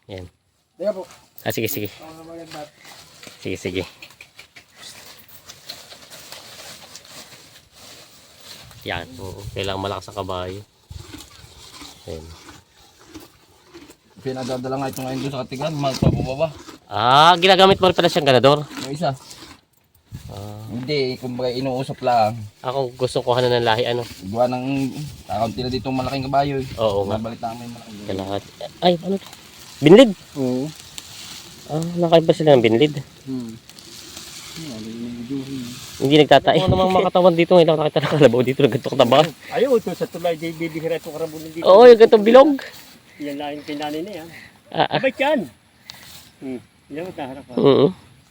Yan. Diyan po. Sige, sige. Sige, sige. Yan. Kailangan malakas ang kabayo. Yan. Pinadadala nga ito ngayon doon sa Katigan, magpapababa. Ginagamit mo rin pala siyang ganador? Yung isa. Hindi, kumbaga inuusap lang. Ako gusto ko kuhanan ng lahi, ano? Gawa ng kaunti na dito malaking kabayo. Oo nga. Babalik namin malaking kabayo. Kailangan. Ay, ano to? Binlid? Oo. Nakaiba sila ng binlid. Hindi nagtatai. Ano namang makatawan dito ngayon, nakita na kalabaw dito, nagganto kataba. Ayaw, ito sa tulay, di bibihira itong karabulin dito. Oo, yung gantong bilog. Yan lang yung pinani na yan. Abay yan. Yan ang taharap.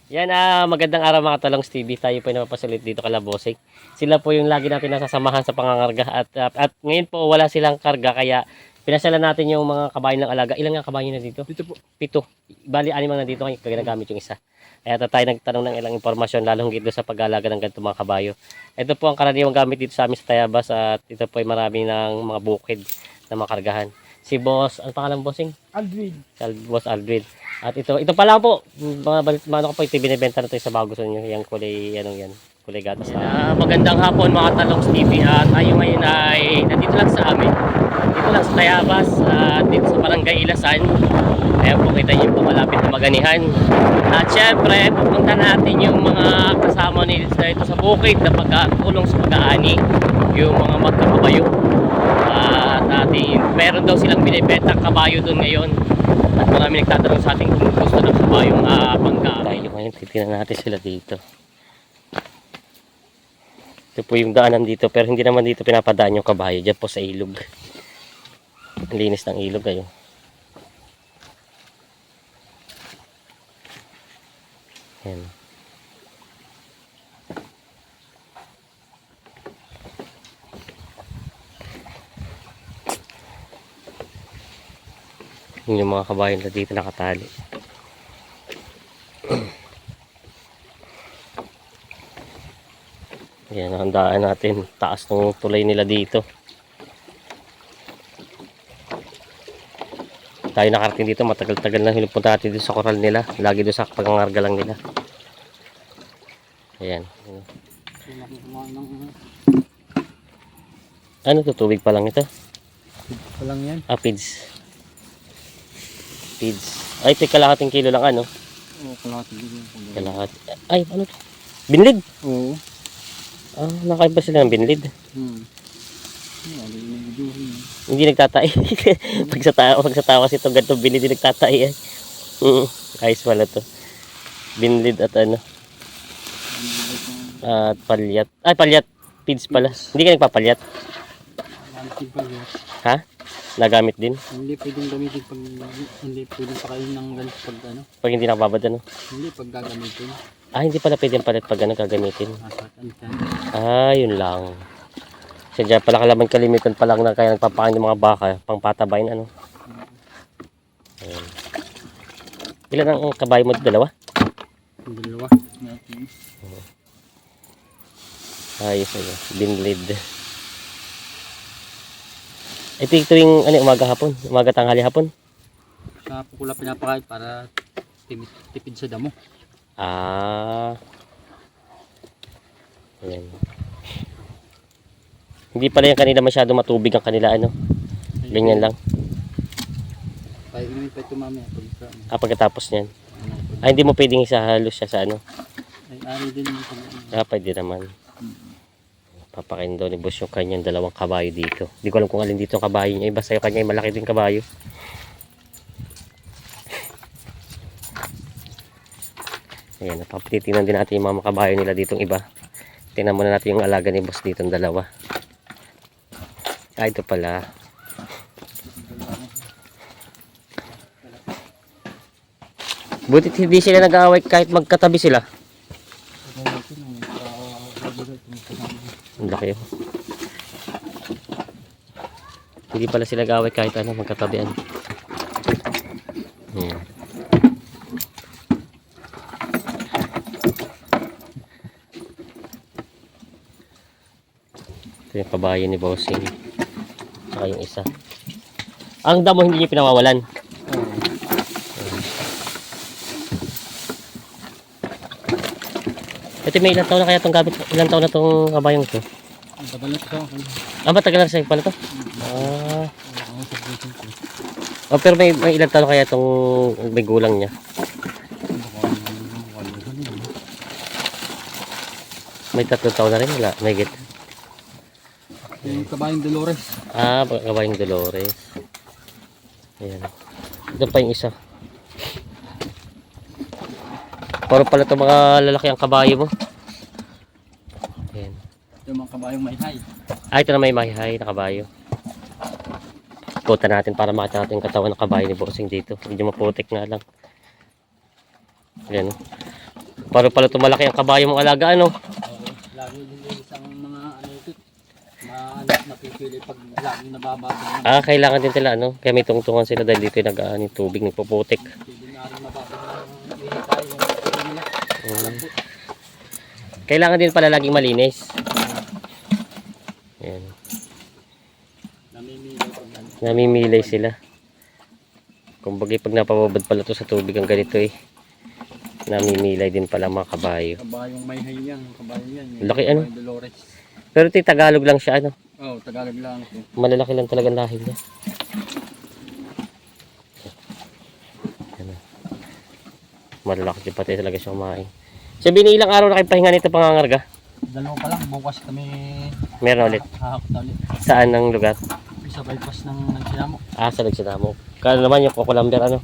Yan, magandang araw mga talong Stevie. Tayo po ay napapasalit dito kala Bossing. Sila po yung lagi natin nasasamahan sa pangangarga. At ngayon po wala silang karga, kaya pinasyalan natin yung mga kabayo ng alaga. Ilan nga kabayo na dito? Dito po. 7. Bali, 6 ang nandito, kaya ginagamit yung isa. Kaya tayo nagtanong ng ilang impormasyon, lalong dito sa pag-alaga ng ganito mga kabayo. Ito po ang karaniwang gamit dito sa amin sa Tayabas, at ito po ay marami ng mga bukid na makargahan. Si Boss, ano pangalan Bossing? Aldrin. Boss Aldrin. At ito pala po, ano ko po, ito binibenta na ito sa bago sa inyo, yung kulay, yan, kulay gatas. Magandang hapon mga talong Stevie, at tayo ngayon ay nandito lang sa amin. Dito lang sa Tayabas, dito sa Barangay Ilasan. Ayan po, kita nyo po malapit na Maganihan. At syempre, pupunta natin yung mga kasama nila dito sa bukid na pagkatulong sa pag-aani, yung mga magkakabayo. At meron daw silang binibenta kabayo doon ngayon. At marami nagtatanong sa atin kung gusto ng kabayong panggamay. Ngayon, titignan natin sila dito. Ito po yung daanan dito, pero hindi naman dito pinapadaan yung kabayo. Diyan po sa ilog. Ang linis ng ilog kayo. Ayan. Yun yung mga kabayo na dito nakatali. Ayan, ang daan natin. Taas ng tulay nila dito. Tayo nakarating dito, matagal-tagal na hinupunta natin dito sa koral nila. Lagi doon sa pangangarga lang nila. Ayan. Ano to? Tubig pa lang ito? Walang yan. Feeds. Ay, ito kalahating kilo lang ano? Oo, kalahating kilo. Kalahati. Ay, ano to? Binlid? Oo. Nakaiba sila ng binlid. Hindi nagtatai. pag sa tao kasi itong ganitong binlid, hindi nagtatai. Ayos pala to. Binlid at ano? At palyat. Ay, palyat. Feeds pala. Hindi ka nagpapalyat? Ha? Nagamit din? Hindi pwedeng gamitin pag hindi pwedeng pakain ng ganito pag ano. Pag hindi nakababad ano? Hindi pag gagamitin. Hindi pala pwedeng palit pag ano gagamitin. Nasaan. Yun lang. Sadya pala kalaman kalimitan pa lang na kaya nagpapakain ng mga baka pang patabayin ano. Ayan. Ilan ang kabayo mo? 2? Dalawa. Ayos ayos. Binlid. Ito yung umaga hapon? Umaga tanghali hapon? Sa pukula pinapakain para tipid sa damo. Ayan. Hindi pala yung kanila masyado matubig ang kanila ano. Ganyan lang. Inumin pa ito mamaya. Pagkatapos niyan. Hindi mo pwedeng isahalos siya sa ano. Ay, din yung pwede naman. Papakain daw ni boss yung kanyang 2 kabayo dito. Hindi ko alam kung alin dito ang kabayo niya. Basta yung kanya yung malaki din kabayo. Ayan, napapatitingnan din natin yung mga kabayo nila ditong iba. Tingnan muna natin yung alaga ni boss ditong 2. Ito pala. Butit hindi sila nag-aaway kahit magkatabi sila. Ang laki yun. Hindi pala sila nag-aaway kahit ano magkatabian. Ito yung kabayo ni Bossing. Saka yung isa. Ang damo hindi niyo pinawawalan. Ito may ilang taon na kaya itong gamit? Ilang taon na itong kabayong ito? Ang tagal na ito. Ah, matagal na sa'yo pala ito? Ah. Oh, pero may ilang taon na kaya itong may gulang niya? May 3 taon na rin, wala. May git. Yung kabayong Dolores. Ah, kabayong Dolores. Ayan. Ito pa yung isa. Paro pala ito mga lalaki ang kabayo mo. Ayan. Yung mga kabayong may high. Ah, ito na may mahihay na kabayo. Ikutan natin para makita natin yung katawan ng kabayo ni Bossing dito. Medyo maputik nga lang. Ayan. Paro pala ito malaki ang kabayo mong alaga, ano? Lagi din yung isang mga ano ito. Napipili pag lagi nababasa. Ah, kailangan din nila, ano? Kaya may tungtungan sila dahil dito yung nag-aaning tubig, nagpuputik. Hindi na rin mababasa ng ihipay yung ito nila. Kailangan din pala laging malinis. Ayan. Namimili pag ano. Namimilay sila. Kumbaga pag napababad pala to sa tubig ang ganito eh. Namimilay din pala mga kabayo. Kabayong may high yan. Kabayong yan. Yung Laki, ano? kabayong Dolores. Pero ito Tagalog lang siya, ano? Oh, Tagalog lang ito. Malalaki lang talaga ang lahi niya. Ayan. Malalaki din pati talaga siya kumain. Sabihin ilang araw na kayo pahinga nito pangangarga? Dalawa pa lang. Bukas kami Meron ulit. hahakot na ulit. Saan ang lugar? Sa bypass ng Nagsinamo. Ah, sa Nagsinamo. Kano naman yung Kukulamber, ano?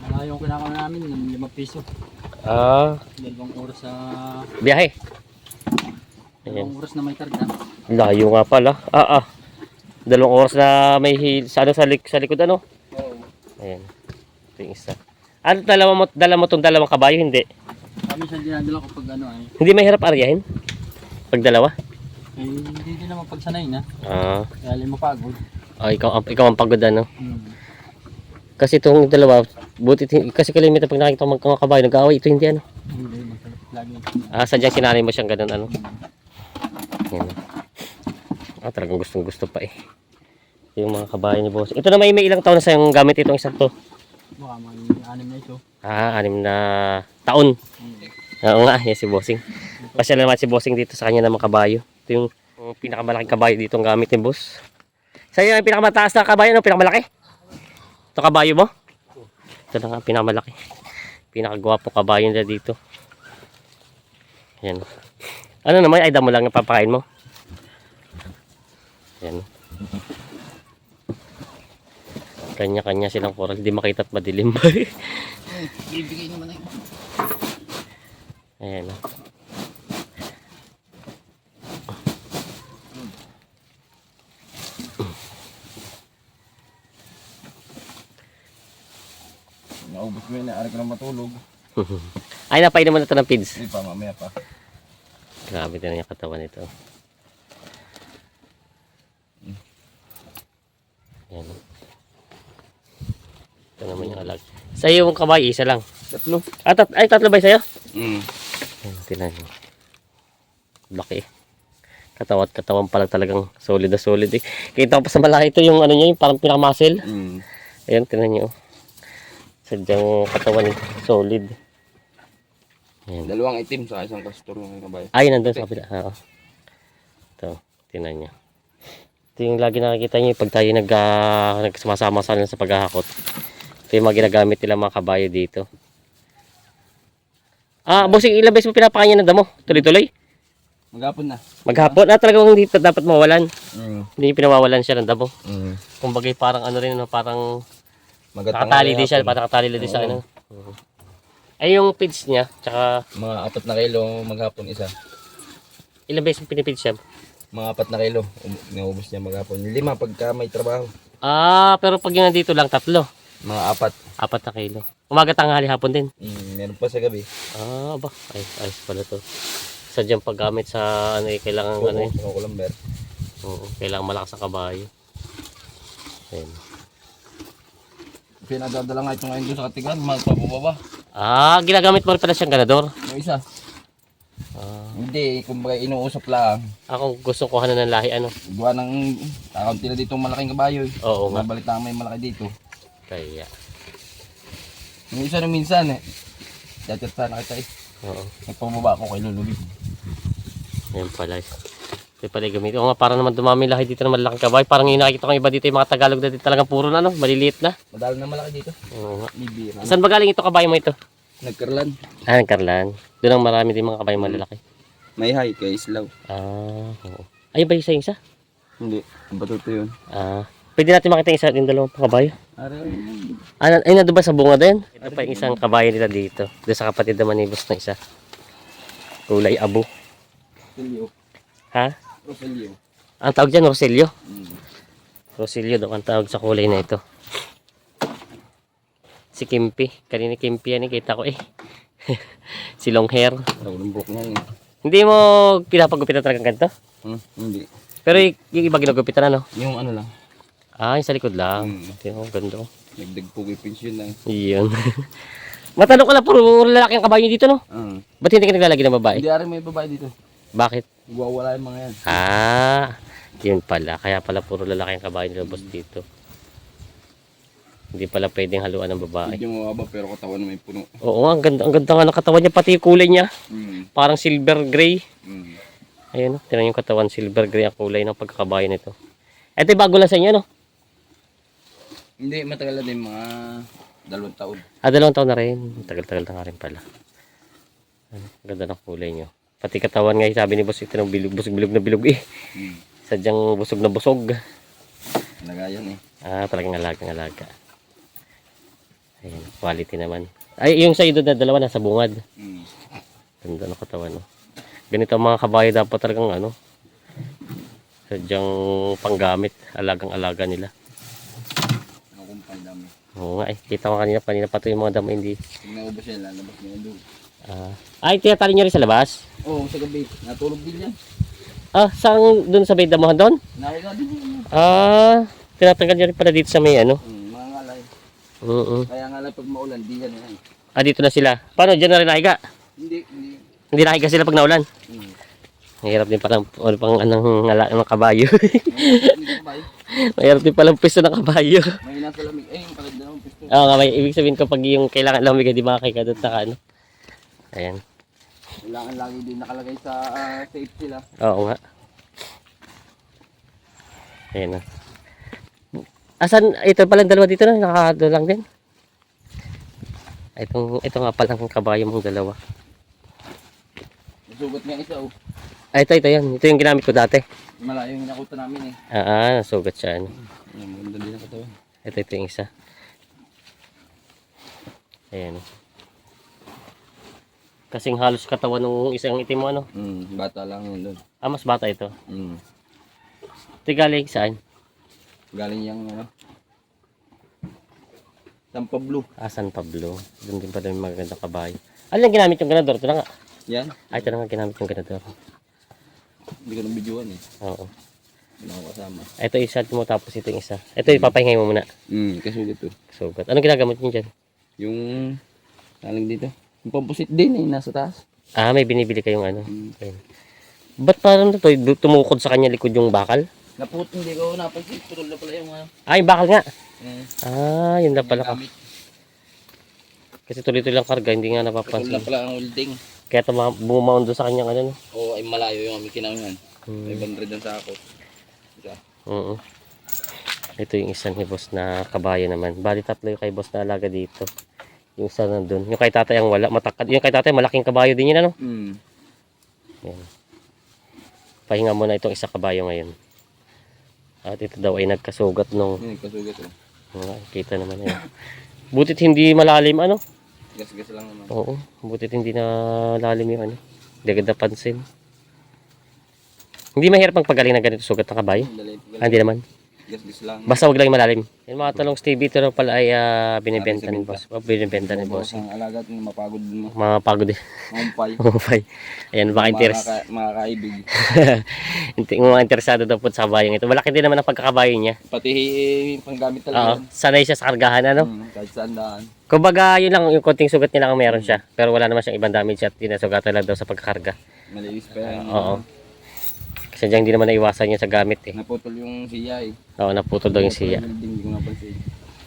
Mga yung kinakain namin ng 5 piso. Ah, 2 oras sa... biyahe. 2 Ayan. oras na may karga. Layo nga pala. 2 oras na may sa likod, ano? Oo. Ayan. Ito yung isa. Ano, dala mo itong dalawang kabayo? Hindi. Kami siya dinadala ko pag ano ay. Hindi mahirap aryahin? Pag dalawa? Eh, hindi din naman pagsanay na. Ah. Kaya alin mapagod. Ikaw ang pagod, ano? Hmm. Kasi itong dalawa, kasi kalimitan pag nakikita mo mga kabayo, nag-aaway. Ito hindi, ano? Hindi, masarap lagi. Sadyang sinanay mo siyang ganun, ano? Ayan. Talagang gustong gusto pa eh. Yung mga kabayo ni Boss. Ito na may ilang taon na sayang gamit itong isang to. Baka may 6 na ito. 6 na taon. Oo nga, yan si Bossing. Pasya na naman si Bossing dito sa kanya ng mga kabayo. Ito yung pinakamalaking kabayo dito ang gamit ni Boss. Sa'yo yung pinakamataas na kabayo, ano? Pinakamalaki? Ito kabayo mo? Ito na nga, pinakamalaki. Pinakagwapo kabayo nila dito. Yan. Ano naman, ay damo lang yung papakain mo. Yan. Kanya-kanya silang coral. Hindi makita at madilim. Bibigay naman ay. Ayan. Naubos mo yun, naari ka na matulog. Ay, napainom mo na ito ng pids. Hindi pa, mamaya pa. Grabe din yung katawan nito. Ayan. Ito naman yung alag. Sa'yo yung kabay, isa lang. 3. Ay, 3 ba sa'yo? Mm. Ayan, tinan nyo. Laki. Katawan pa lang talagang solid na solid eh. Kita ko pa sa malaki ito yung ano niya, yung parang pinaka-muscle. Mm. Ayan, tinan nyo. Sadyang katawan eh, solid. Ayan. 2 itim sa isang castor ng kabay. Ay, nandun sa kapila. Oo. Ito, tinan nyo. Ito yung lagi nakikita nyo pag tayo nagsumasama sa paghahakot. Ito yung mga ginagamit nila mga kabayo dito. Bossing, ilang beses mo pinapakain ng damo? Tuloy-tuloy? Maghapon na. Maghapon? Talagang hindi dapat mawalan. Mm. Hindi pinawawalan siya ng damo. Mm. Kumbaga parang ano rin, no? Parang Magatang nakatali din siya. hapon. Parang nakatali din sa ano. Ay, yung feeds niya, tsaka Mga 4 na kilo maghapon isa. ilang beses mo pinipid siya? Mga 4 na kilo. Naubos niya maghapon. 5 pagka may trabaho. Pero pag yung nandito lang, 3. Mga 4. 4 na kilo. Umaga, tanghali, hapon din. Meron pa sa gabi. Ba? Ayos pala to. Sadyang paggamit sa ano eh, kailangan ano eh. Kukulamber. Oo, kailangan malakas ang kabayo. Ayan. Pinadadala nga ito ngayon doon sa Katigan. Mahal pa bumaba. Ginagamit mo rin pala siyang ganador. Yung isa. Hindi, kumbaga inuusap lang. Ako gusto ko ng lahi ano. Gawa ng takaunti na dito malaking kabayo eh. Oo nga. Babalik na may malaki dito. Kaya. Yung isa nung minsan eh. Chat sana kita eh. Oo. Nagpababa ako kay Lulubig. Yan pala. Ito pala gamit. Oo nga, para naman dumami lahi dito ng malaking kabayo. Parang yung nakikita ko iba dito yung mga Tagalog na dito talagang puro na ano, maliliit na. Madalo na malaki dito. Oo nga. Bibira. Saan ba galing ito kabayo mo ito? Nagkarlan. Ah, Karlan. Doon ang marami din mga kabayo malalaki. May high kay Islaw. Ah, oo. Ay ba yung isa? Hindi. Ang batuto yun. Ah, pwede natin makita yung isa yung dalawang kabayo. Ari. Ay, nandun ba sa bunga din? Ito pa yung isang kabayo nila dito. Doon sa kapatid naman ni boss na isa. Kulay abo. Roselio. Ha? Roselio. Ang tawag dyan, Roselio. Mm. Roselio daw ang tawag sa kulay na ito. Si Kimpi. Kanina Kimpi yan, kita ko eh. Si long hair. Ang buhok niya yun. Hindi mo pinapagupitan talagang ganito? Hindi. Pero yung iba ginugupitan ano? Yung ano lang. Ah, yung sa likod lang. Mm. Ito, ganda. Nagdagpugi pension lang. Iyon. Matanong ko lang, puro lalaki ang kabayo dito, no? Ba't hindi ka naglalagay ng babae? Hindi ari may babae dito. Bakit? Wawala yung mga yan. Ah, yun pala. Kaya pala puro lalaki ang kabayo nila boss dito. Hindi pala pwedeng haluan ng babae. Medyo mababa pero katawan na may puno. Oo nga, ang ganda nga ng katawan niya. Pati yung kulay niya. Parang silver gray. Ayun, tinan yung katawan. Silver gray ang kulay ng pagkakabayo nito. Ito yung bago lang sa inyo, no? Hindi, matagal na din mga 2 taon. Ah, 2 taon na rin. Tagal-tagal na nga rin pala. Ano, ganda ng kulay niyo. Pati katawan nga, sabi ni boss, ito ng bilog, busog-bilog na bilog eh. Sadyang busog na busog. Nagayan eh. Ah, talagang alaga. Ayan, quality naman. Ay, yung sa idod na dalawa nasa bungad. Ganda ng katawan, no? Ganito ang mga kabayo dapat talagang ano. Sadyang panggamit. Alagang-alaga nila. Ano kung pandami. Oo nga eh. Kita ko kanina pa ito yung mga damo hindi. Pag naubos yan, lalabas mo yan doon. Ay, tinatali nyo rin sa labas? Oo, sa gabi. Natulog din yan. Ah, saan doon sa may damuhan doon? Nakuha din yan. Ah, tinatanggal nyo rin pala dito sa may ano. Mga ngalay. Oo. Kaya nga lang pag maulan, di yan yan. Ah, dito na sila. Paano? Diyan na rin nahiga? Hindi. Hindi nahiga sila pag naulan? Mahirap din palang pang anong kabayo. Hindi ka ba eh? Mahirap din palang pwesto ng kabayo. May nasa lamig. Eh, yung palad na pisto. Oo nga, may ibig sabihin ko pag yung kailangan lamig, di makakika doon sa ano. Ayan. Kailangan lagi din nakalagay sa safe sila. Oo nga. Ayan na. Asan, ito palang dalawa dito na, nakakado lang din. Ito nga palang kabayo mong dalawa. Nasugat nga isa oh. Ah, ito yan. Ito yung ginamit ko dati. Malayo yung hinakuta namin eh. Nasugat siya. Ano. Yung maganda din ang katawan. Ito yung isa. Ayan. Kasing halos katawan ng isang itim mo, ano? Bata lang yun doon. Ah, mas bata ito. Mm. Ito galing saan? Galing yung ano. San Pablo. Ah, San Pablo. Doon din pa yung magandang kabayo. Ano yung ginamit yung ganador? Ito na nga. Yan. Ay, ito na nga ginamit yung ganador. Hindi ko nabidyoan eh. Oo. Wala ko kasama. Ito isa mo tapos ito yung isa. Ito yung papahingay mo muna. Kasugat to. Sugat. Anong ginagamit niyo dyan? Yung taling dito. Yung pampusit din eh. Nasa taas. Ah, may binibili kayong ano. Ayun. Ba't parang ito? Tumukod sa kanya likod yung bakal? Naput, hindi ko napansin. Putol na pala yung ano. Ah, yung bakal nga. Mm. Ah, yun na pala ka. Gamit. Kasi tuloy-tuloy lang karga, hindi nga Putol na napapansin. pala ang welding. Kaya bumaon doon sa kanyang ano. No? Oo, ay malayo yung aming kinangan. May Hmm. 100 ang sako. Isa. Oo. Ito yung isa ni boss na kabayo naman. Bali tatlo yung kay boss na alaga dito. Yung isa nandun. Yung kay tatay ang wala. Matakad. Yung kay tatay malaking kabayo din yun ano. Yan. Pahinga muna itong isa kabayo ngayon. At ito daw ay nagkasugat nung Yan, nagkasugat oh. kita naman yan. Butit hindi malalim ano. Gas-gas lang naman. Oo. Butit hindi na lalim yung ano. Hindi agad napansin. Hindi mahirap ang pagaling ng ganito sugat ng kabayo. Dali, Hindi naman. gas-gas lang. Basta wag lang malalim. Yung mga talong Stevie ito pala ay binibenta ni boss. Binibenta ni boss. Ang alaga at mapagod mo. Mga pagod eh. Mampay. Mumufay. Ayan, baka Mga kaibig. mga interesado daw po sa kabayong ito. Malaki din naman ang pagkakabayo niya. Pati panggamit Oo. talaga. Sanay siya sa kargahan ano. Kahit saan daan. Kumbaga, yun lang yung konting sugat niya lang ang meron siya. Pero wala naman siyang ibang damage at tinasugatan lang daw sa pagkakarga. Malinis pa yan. Oo. Kasi diyan hindi naman naiwasan yan sa gamit eh. Naputol yung siya eh. Oo, naputol daw yung siya. Hindi ko napansin.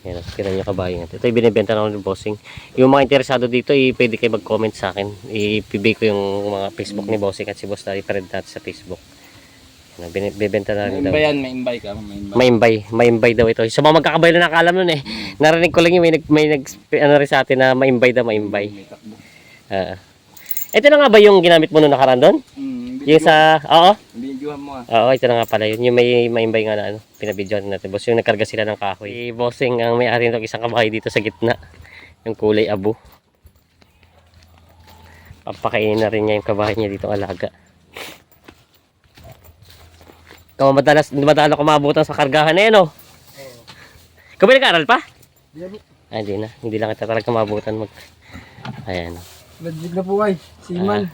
Yan, tira nyo kabayo natin. Ito yung binibenta na ako ng bossing. Yung mga interesado dito, pwede kayo mag-comment sa akin. Ipibig ko yung mga Facebook ni bossing at si boss na i-friend natin sa Facebook. Yan, binibenta na rin daw. May imbay ka, may imbay. Maimbay daw ito. Sa mga magkakabayo na nakalam nun eh. Narinig ko lang yung may nag ano rin sa atin na maimbay daw, maimbay. May takbo. Ito na nga ba yung ginamit mo nung nakaraan doon? Yung sa, oo? Videohan mo ah. Oo, ito na nga pala yun. Yung may maimbay nga na ano, pinabidyoan natin. Boss, yung nagkarga sila ng kahoy. Si bossing ang may-ari ng isang kabahay dito sa gitna. Yung kulay abo. Papakainin na rin niya yung kabahay niya dito alaga. Ikaw madalas kumabutan sa kargahan na yan, oh. Ikaw ba nag-aaral pa? Ay, hindi na. Hindi lang kita talaga mabutan mag... Ayan. Nagdig na po ay. Siman.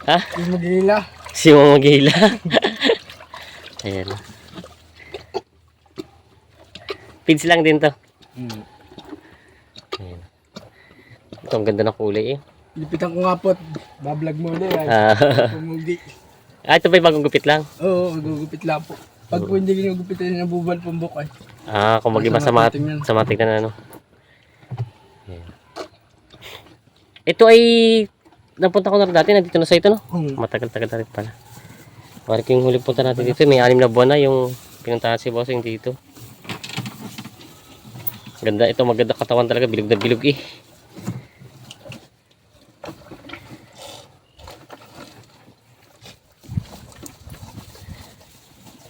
Ha? Yung mag-iila. Si Mama Gila. Ayan. Pids lang din to. Ayan. Ito ang ganda ng kulay eh. Lipitan ko nga po. Bablog mo ulit ay. Pumugi. Ito ba yung bagong gupit lang? Oo, gugupit lang po. Pag po hindi ginugupitin ng bubal pumbok ay. Kung maging masama tingnan na ano. Ayan. Ito ay napunta ko na rin dati, nandito na sa ito no? Matagal-tagal na rin pala. Parang yung huling punta natin dito, may 6 na buwan na yung pinuntahan si bossing dito. Ganda ito, maganda katawan talaga, bilog na bilog eh.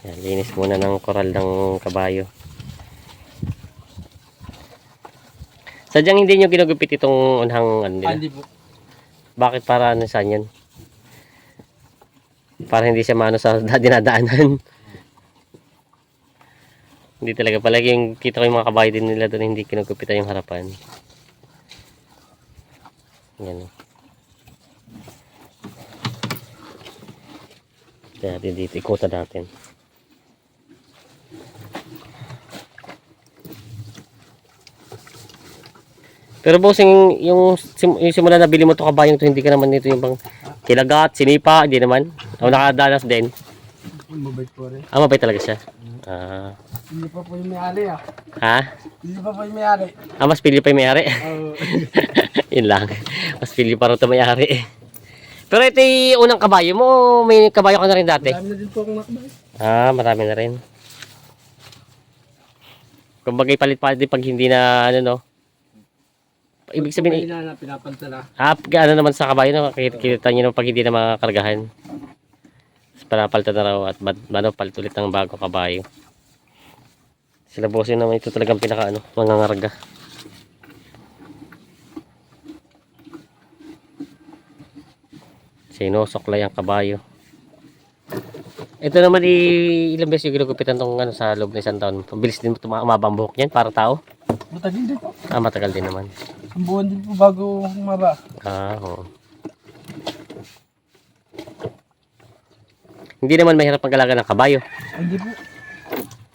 Yan, linis muna ng koral ng kabayo. Sadyang hindi nyo ginugupit itong unhang ano nila? Hindi po. Bakit para ano saan yan? Para hindi siya maano sa dinadaanan. Hindi talaga. Palagi yung kita ko yung mga kabayo din nila doon hindi kinugupitan yung harapan. Yan. Kaya natin dito. Ikutan natin. Pero bossing, yung simula na bili mo to kabayong to, hindi ka naman nito yung pang kilagat, sinipa, hindi naman. O nakadanas din. Mabait po rin. Mabait talaga siya. Hindi pa po yung may-ari ah. Ha? Hindi pa po yung may-ari. Mas pili pa yung may-ari. Oo. Yun lang. Mas pili pa rin ito may-ari. Pero ito yung unang kabayo mo, may kabayo ka na rin dati? Marami na din po akong nakabay. Marami na rin. Kung bagay palit-palit din pag hindi na ano no. Ibig sabihin, na pinapalta na. ano naman sa kabayo na kita nyo naman pag hindi na makakargahan. Panapalta na raw at palit ulit ng bagong kabayo. Sila bossing naman ito talagang pinaka ano, mangangarga. Sinusoklay ang kabayo. Ito naman ilang beses yung ginugupitan tong ano sa loob ng isang taon. Pabilis din umabang buhok niyan para tao. Matagal din po. Matagal din naman. Ang buwan din po bago humaba. Oo. Hindi naman mahirap mag-alaga ng kabayo. Hindi po.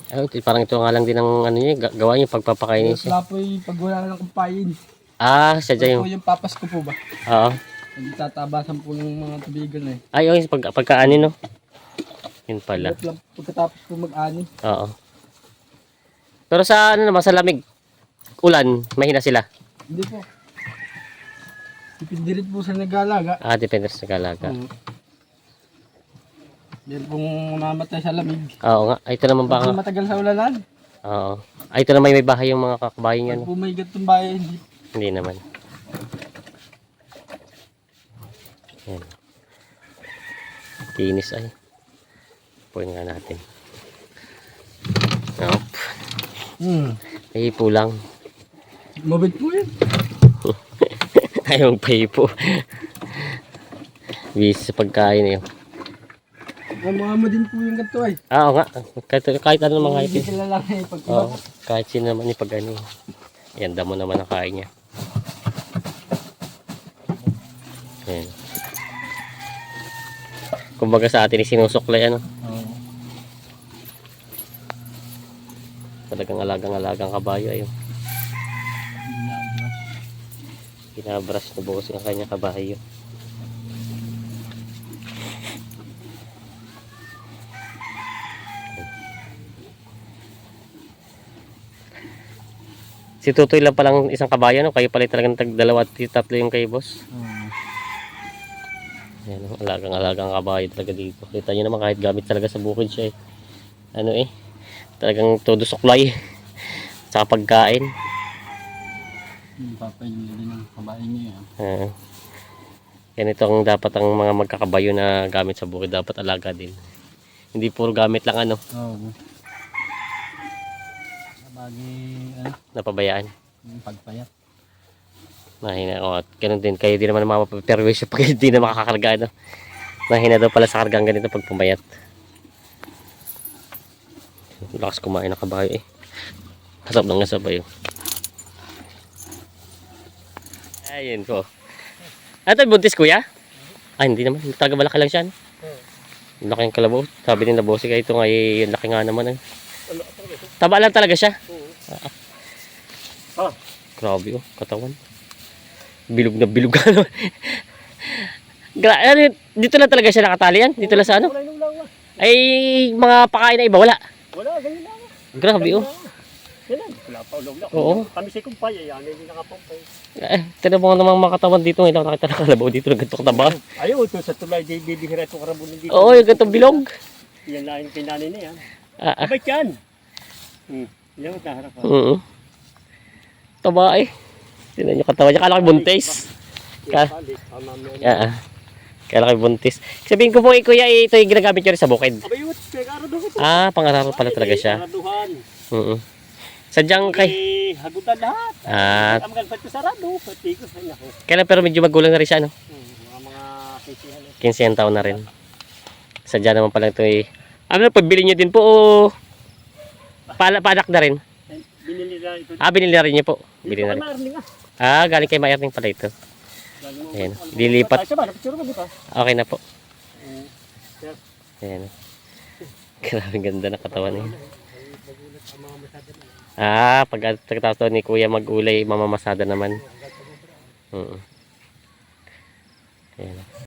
Ay, parang ito nga lang din ang ano niya, gawa niya pagpapakainin siya. Wala po yung pag wala ng kumpain. Siya dyan yung... Po yung papas ko po ba? Oo. Nagtatabasan po yung mga tubigan eh. Ay, yung pagkaani no. Yun pala. Pagkatapos po mag-ani. Oo. Pero sa ano naman, sa lamig, ulan, mahina sila. Hindi po. Depende rin po sa nag-aalaga. Depende sa nag-alaga. Meron pong mamatay sa lamig. Oo nga. Ay, ito naman Pag baka. matagal sa ulanan. Oo. Ay, ito naman may bahay yung mga kakabayo niya. Pag No? po may gatong bayan, hindi. Hindi naman. Yan. Kinis ay. Puin nga natin. Nope. Ay, hipo lang. Mabait po yan. Ayaw magpahipo. Busy sa pagkain eh. Mama din po yung ganito ay. Oo nga. Kahit ano naman kahit. Hindi sila lang eh. Pag Oo. Kahit sino naman yung pag ano. Yan, damo naman ang kain niya. Yan. Kumbaga sa atin sinusuklay ano. Talagang alagang kabayo ayun. Pinabrush na bukas ang kanya kabayo. Si Tutoy lang palang isang kabayo, no? Kayo pala talagang tag-dalawa at tatlo yung kay boss. Ayan, no? Alagang kabayo talaga dito. Kita nyo naman kahit gamit talaga sa bukid siya eh. Ano eh, talagang todo suklay. Tsaka pagkain. Papayili ng kabayan niya yan. Ganito ang dapat ang mga magkakabayo na gamit sa bukid. Dapat alaga din. Hindi puro gamit lang ano, Oo. Sabagi, napabayaan. yung pagpayat. Mahina ko. At ganun din, kayo din naman mapaperwisyo pag hindi na makakakarga. No? Mahina daw pala sa kargang ganito pag pumayat. Lakas kumain ng kabayo eh. Kasap lang nga sa bayo. Ayun po. Ito buntis kuya? Ah, hindi naman. Taga-Balaka lang siya. No? Laki ng kalabaw. Sabi nila bossy kayo ito nga eh, laki nga naman. Eh. Taba lang talaga siya. Ah. Grabe oh, katawan. Bilog na bilog ano. Dito lang talaga siya nakatali yan? Dito lang sa ano? Wala nung lang. Ay, mga pakain na iba, wala. Wala, ganyan lang. Grabe oh. Yan lang. Wala pa ulam lang. Oo. Kami si kumpay, yan. Hindi nakapampay. Tinan mo namang mga katawan dito. Ngayon nakita na kalabaw dito. Nagganto kataba. Ayaw, ito sa tulay, di bibihira itong karabunan dito. Oo, yung gantong bilog. Yan lang yung pinanay na yan. Ah, Abay yan. Yan ang taharap ha. Taba eh. Tinan nyo katawan niya. Kala ko buntis. Ka- Kala ko buntis. Sabihin ko po eh, kuya, ito yung ginagamit nyo rin sa bukid. Abay, wait. Kaya karaduhan ito. Ah, pangararo pala talaga siya. Karaduhan. Sadyang kay... Eh, hagutan lahat. Ah, Ang maganda ito sarado. Pati ko sa inyo. kailan pero medyo magulang na rin siya, no? Mga sisihan. 15 taon na rin. Sadya naman pala ito eh. Ano, pagbili nyo din po o... Panak na rin? Binili na ito. Ah, binili na rin niyo po. Binili na rin. Marning ah. Ah, galing kay Mayerning pala ito. Ayan. Dilipat. Siya ba? Napicture mo di ba? Okay na po. Sir. Ayan. Grabe ganda na katawan niya. Ah, pagkatapos ni Kuya mag-ulay, mamamasada naman. Ayan.